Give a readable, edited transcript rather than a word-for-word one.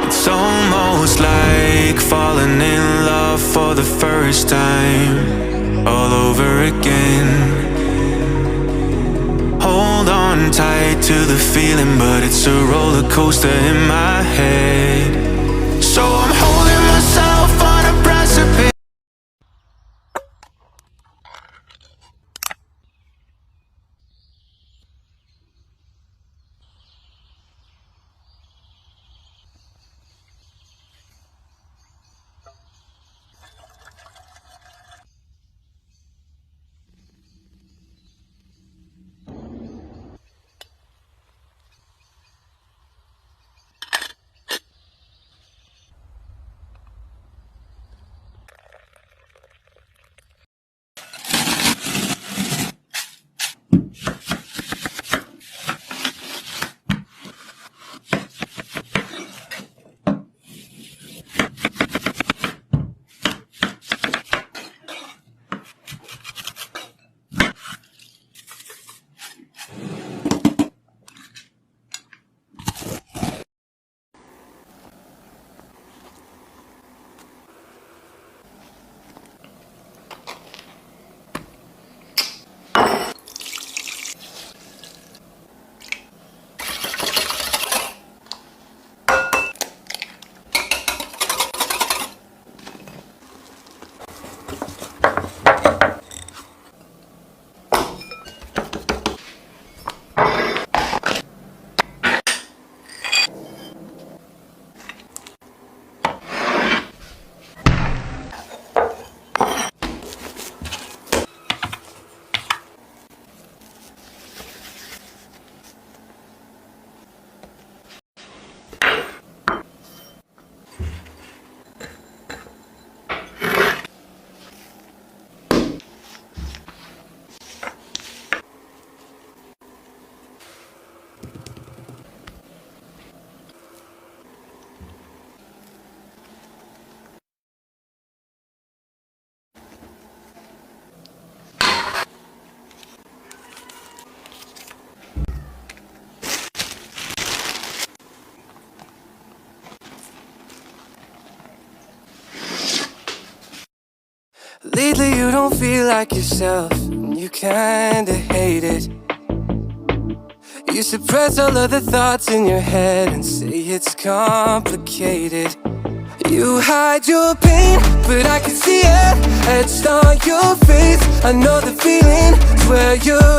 It's almost like falling in love for the first time, all over again. Hold on tight to the feeling, but it's a roller coaster in my head. So I'm holding myself on a precipice. Lately you don't feel like yourself, and you kinda hate it. You suppress all of the thoughts in your head and say it's complicated. You hide your pain, but I can see it etched on your face. I know the feeling, swear you're